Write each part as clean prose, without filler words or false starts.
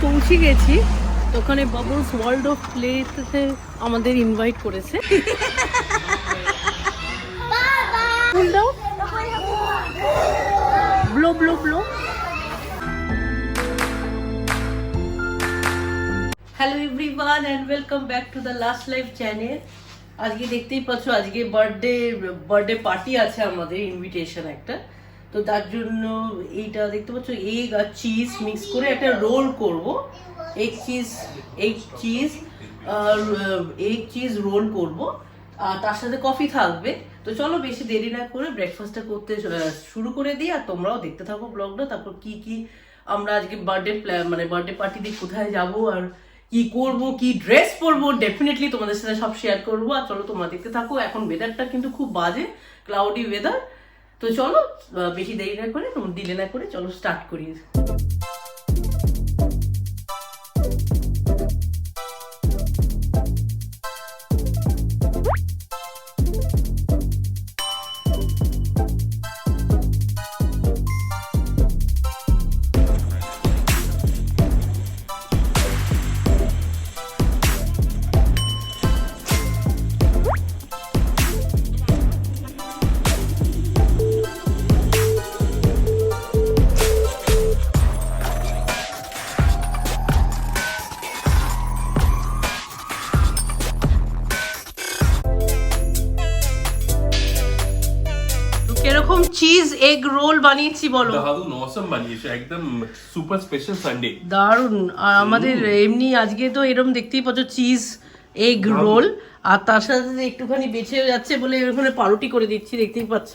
পৌঁছে গেছি। তো ওখানে বাবলস ওয়ার্ল্ড অফ প্লেতে আমাদের ইনভাইট করেছে। ফুল দাও, blow blow blow. Hello everyone and welcome back to the last life channel. আজকে দেখতেই পাচ্ছ, আজকে বার্থডে পার্টি আছে আমাদের, ইনভিটেশন একটা। তো তার জন্য এইটা দেখতে পাচ্ছ, এগ আর চিজ মিক্স করে একটা রোল করব। এগ চিজ রোল করব, আর তার সাথে কফি থাকবে। তো চলো বেশি দেরি না করে ব্রেকফাস্টটা করতে শুরু করে দিই, আর তোমরাও দেখতে থাকো ব্লগটা। তারপর কি আমরা আজকে বার্থডে পার্টিতে কোথায় যাব আর কি করব, কি ড্রেস পরবো, ডেফিনেটলি তোমাদের সাথে সব শেয়ার করবো। আর চলো তোমরা দেখতে থাকো। এখন ওয়েদারটা কিন্তু খুব বাজে, ক্লাউডি ওয়েদার। তো চলো বেশি দেরি না করে, ডিলে না করে চলো স্টার্ট করি। এরকম চিজ এগ রোল বানিয়েছি, বলো। দারুন, অসম বানিয়েছো, একদম সুপার স্পেশাল সানডে। দারুন। আর আমাদের এমনি আজকে তো এরকম দেখতেই পাচ্ছ, চিজ এগ রোল, আর তার সাথে একটুখানি বেঁচে যাচ্ছে বলে এখানে পাউরুটি করে দিচ্ছি, দেখতেই পাচ্ছ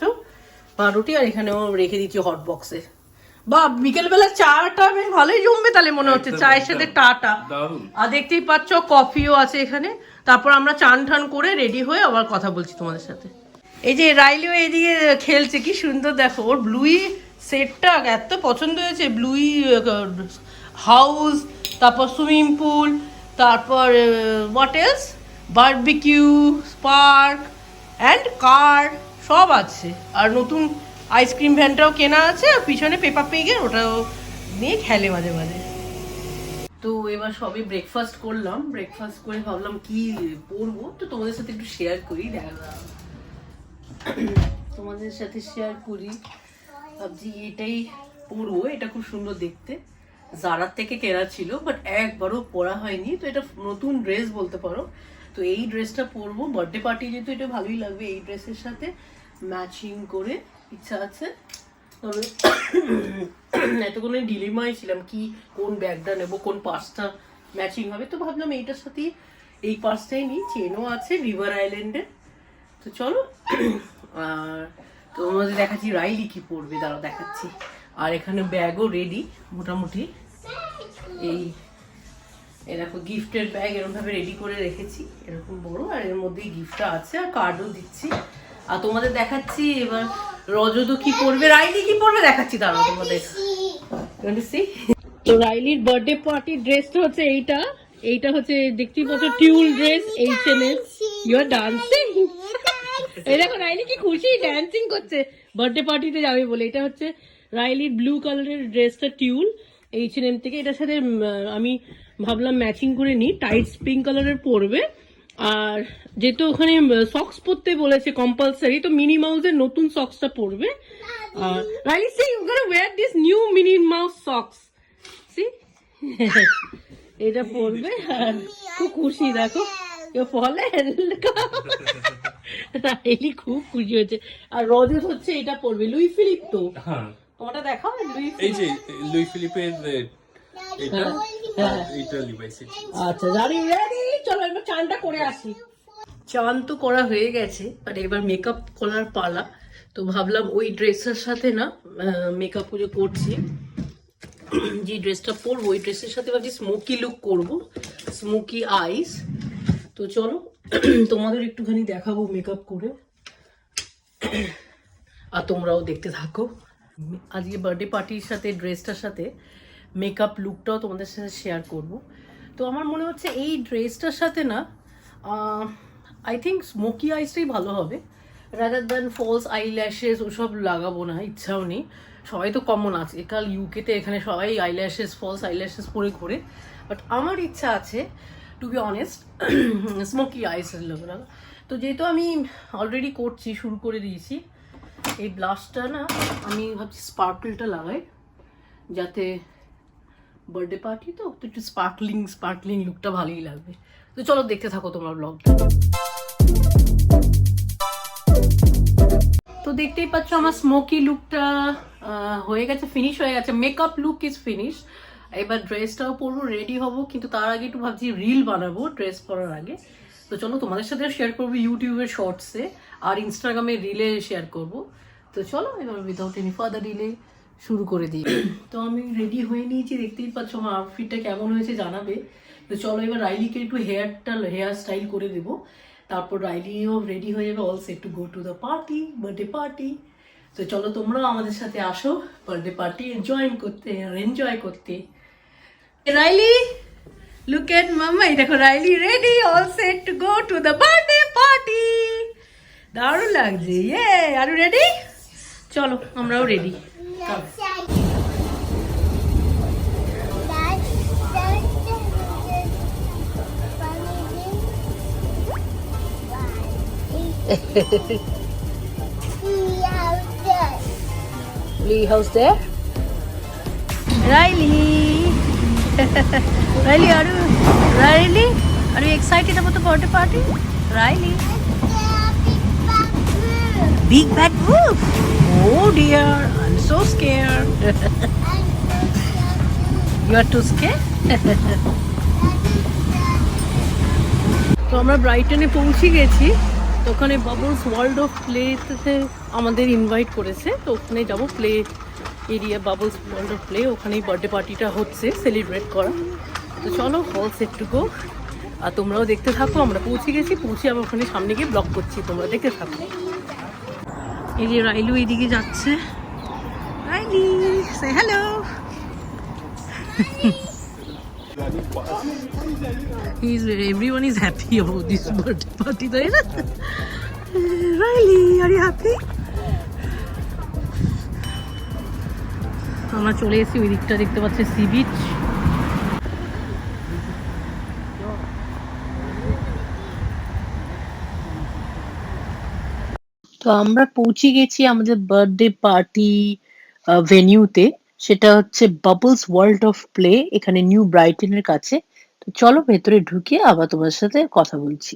পাউরুটি। আর এখানেও রেখে দিচ্ছি হট বক্সে। বা বিকেলবেলা চাটা বেশ ভালোই জমবে তাহলে মনে হচ্ছে, চায়ের সাথে টাটা। আর দেখতেই পাচ্ছ কফিও আছে এখানে। তারপর আমরা চান ঠান করে রেডি হয়ে আবার কথা বলছি তোমাদের সাথে। এই যে রাইলিও এদিকে খেলছে, কি সুন্দর দেখো, ওর ব্লুই সেটটা এত পছন্দ হয়েছে। ব্লুই হাউস, তারপর সুইমিং পুল, তারপর what else, barbecue park and car সব আছে। আর নতুন আইসক্রিম ভ্যানটাও কেনা আছে, আর পিছনে পেপার পেগের ওটাও নিয়ে খেলে মাঝে মাঝে। তো এবার সবই ব্রেকফাস্ট করলাম, ব্রেকফাস্ট করে ভাবলাম কি পরবো, তো তোমাদের সাথে একটু শেয়ার করি। তোমাদের সাথে শেয়ার করি, ভাবছি এটাই পরবো। এটা খুব সুন্দর দেখতে, জারার থেকে কেনা ছিল, বাট একবারও পরা হয়নি। তো এটা নতুন ড্রেস বলতে পারো। তো এই ড্রেসটা পরবো বার্থডে পার্টি, যেহেতু এটা ভালোই লাগবে এই ড্রেসের সাথে ম্যাচিং করে, ইচ্ছা আছে। তবে এতক্ষণে ডিলেমায় ছিলাম কি কোন ব্যাগটা নেবো, কোন পার্সটা ম্যাচিং হবে। তো ভাবলাম এইটার সাথে এই পার্সটাই নিই, চেনও আছে রিভার আইল্যান্ডের। তো চলো, আর তোমাদের দেখাচ্ছি রাইলি কি পরবে, দাঁড়াও দেখাচ্ছি। আর এখানে ব্যাগও রেডি মোটামুটি। এই দেখো গিফটের ব্যাগ এরকম ভাবে রেডি করে রেখেছি, এরকম বড়। আর এর মধ্যেই গিফটটা আছে, আর কার্ডও দিচ্ছি। আর তোমাদের দেখাচ্ছি এবার রজতও কি পরবে, রাইলি কি পরবে দেখাচ্ছি, দাঁড়াও তোমাদের। তো রাইলির বার্থডে পার্টি ড্রেসটা হচ্ছে এইটা হচ্ছে দেখতেই পাচ্ছ, tulle dress, H&M। You are dancing. এই দেখো রাইলি কি খুশি, ড্যান্সিং করছে, বার্থডে পার্টিতে যাবে বলে। এটা হচ্ছে রাইলির ব্লু কালারের ড্রেসটা, টিউল, H&M থেকে। এটার সাথে আমি ভাবলাম ম্যাচিং করে নিই, টাইটস পিঙ্ক কালারের পরবে। আর যেহেতু ওখানে সক্স পরতে বলেছে কম্পালসারি, তো মিনি মাউসের নতুন সক্সটা পরবে। আর Riley see you gonna wear this new mini mouse socks, see এটা পরবে। আর খুব খুশি, দেখো রাইলি খুব খুশি হয়েছে। আর রজত হচ্ছে এটা পরবে, লুই ফিলিপ। তো তোমারটা দেখাও, এই যে লুই ফিলিপের এটা, এটা লিভাইসের। আচ্ছা জানি, রেডি, চলো এবার চানটা করে আসি। চান তো করা হয়ে গেছে, বাট এবার মেকআপ করার পালা। তো ভাবলাম ওই ড্রেসের সাথে না মেকআপ পুজো করছি, যে ড্রেসটা পরবো ওই ড্রেসের সাথে ভাবছি স্মোকি লুক করবো, স্মোকি আইস। তো চলো তোমাদের একটুখানি দেখাবো মেকআপ করে, আর তোমরাও দেখতে থাকো। আজকে বার্থডে পার্টির সাথে ড্রেসটার সাথে মেকআপ লুকটাও তোমাদের সাথে শেয়ার করব। তো আমার মনে হচ্ছে এই ড্রেসটার সাথে না আই থিঙ্ক স্মোকি আইসটাই ভালো হবে, রাদার দ্যান ফলস আইল্যাশেস ওসব লাগাবো না, ইচ্ছাও নেই। সবাই তো কমন আছে কাল ইউকেতে, এখানে সবাই আইল্যাশেস ফলস আইল্যাশেস পরে ঘোরে, বাট আমার ইচ্ছা আছে টু বি অনেস্ট স্মোকি আইস লোকরা। তো যেহেতু আমি অলরেডি করছি, শুরু করে দিয়েছি, এই ব্লাশটা না আমি ভাবছি স্পার্কলটা লাগাই, যাতে বার্থডে পার্টি তো একটু স্পার্কলিং লুকটা ভালোই লাগবে। তো চলো দেখতে থাকো তোমার ব্লগটা। তো দেখতেই পাচ্ছ আমার স্মোকি লুকটা হয়ে গেছে, ফিনিশ হয়ে গেছে, মেকআপ লুক ইজ ফিনিশ। এবার ড্রেসটাও পরবো, রেডি হব, কিন্তু তার আগে একটু ভাবছি রিল বানাবো ড্রেস পরার আগে। তো চলো তোমাদের সাথে শেয়ার করবো ইউটিউবের শর্টসে আর ইনস্টাগ্রামে রিলে শেয়ার করব। তো চলো এবার উইদাউট এনি ফার্দার ডিলে শুরু করে দিই। তো আমি রেডি হয়ে নিয়েছি, দেখতেই পাচ্ছ আমার আউটফিটটা কেমন হয়েছে জানাবে। তো চলো এবার রাইলিকে একটু হেয়ার স্টাইল করে দেবো, তারপর রাইলিও রেডি হয়ে যাবে, all set to go to the party, birthday party. তো চলো তোমরাও আমাদের সাথে আসো বার্থডে পার্টি এনজয় করতে। রাইলি লুক এট মাম্মা, এই দেখো Riley ready, all set to go to the birthday party. দারুণ লাগছে, ইয়ে আর ইউ রেডি? চলো আমরাও ready. Lee house there. Riley. Riley, are you excited about the birthday party? Riley. Big bad wolf. Oh dear, I'm so scared. You are too scared? তো আমরা ব্রাইটনে পৌঁছে গেছি, তো ওখানে বাবলস ওয়ার্ল্ড অফ প্লেতে আমাদের ইনভাইট করেছে, তো ওখানে যাবো play area, bubbles world of play, ওখানেই বার্থডে পার্টিটা হচ্ছে সেলিব্রেট করা। তো চলো অল সেট টু গো, আর তোমরাও দেখতে থাকো। আমরা পৌঁছে গেছি, পৌঁছে আমরা ওখানে সামনে গিয়ে ব্লগ করছি, তোমরা দেখতে থাকো। এই যে রাইলু এদিকে যাচ্ছে, Riley say hello. Everyone is happy about this birthday party, তাই না? Riley, are you happy? আমরা চলে এসেছি ওই দিকটা, দেখতে পাচ্ছি সি বিচ। তো আমরা পৌঁছে গেছি আমাদের বার্থডে পার্টি ভেনিউতে, সেটা হচ্ছে বাবলস ওয়ার্ল্ড অফ প্লে, এখানে নিউ ব্রাইটনের কাছে। তো চলো ভেতরে ঢুকে আবার তোমার সাথে কথা বলছি।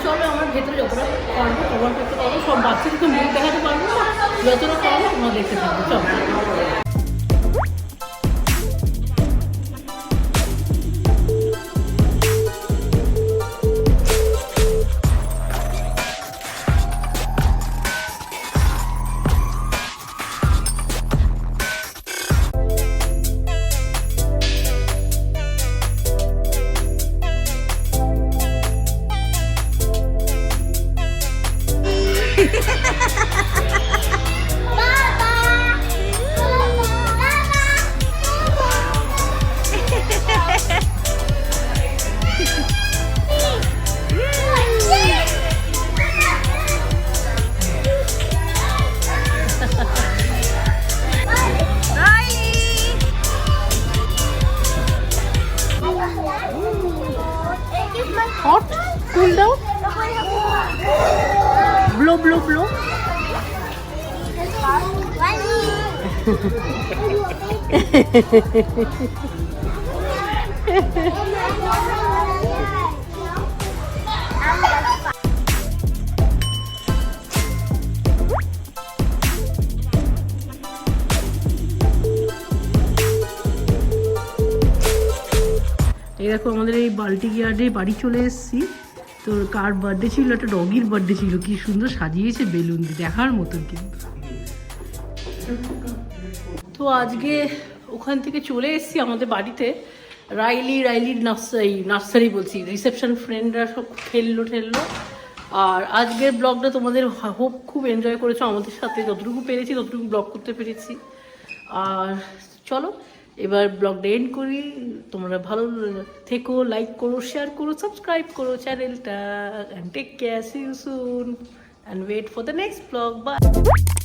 চলো আমার ভেতরে যতটা পারবো কভার করতে পারবো, সব বাচ্চাদেরকে মুখ দেখাতে পারবো না, যতটা পারবো তোমরা দেখতে থাকবো। চলো hot, cool down, blow blow blow. এই দেখো আমাদের এই বাল্টিক ইয়ার্ডে বাড়ি চলে এসেছি। তো কার বার্থডে ছিল, একটা ডগির বার্থডে ছিল, কি সুন্দর সাজিয়েছে বেলুন দিয়ে, দেখার মতন কিন্তু। তো আজকে ওখান থেকে চলে এসেছি আমাদের বাড়িতে, রাইলির নার্সারি বলছি, রিসেপশন ফ্রেন্ডরা সব ঠেললো। আর আজকের ব্লগটা তোমাদের হোপ খুব এনজয় করেছো আমাদের সাথে, যতটুকু পেরেছি ততটুকু ব্লগ করতে পেরেছি। আর চলো এবার ব্লগটা এন্ড করি। তোমরা ভালো থেকো, লাইক করো, শেয়ার করো, সাবস্ক্রাইব করো চ্যানেলটা, and take care, see you soon and wait for the next vlog. Bye.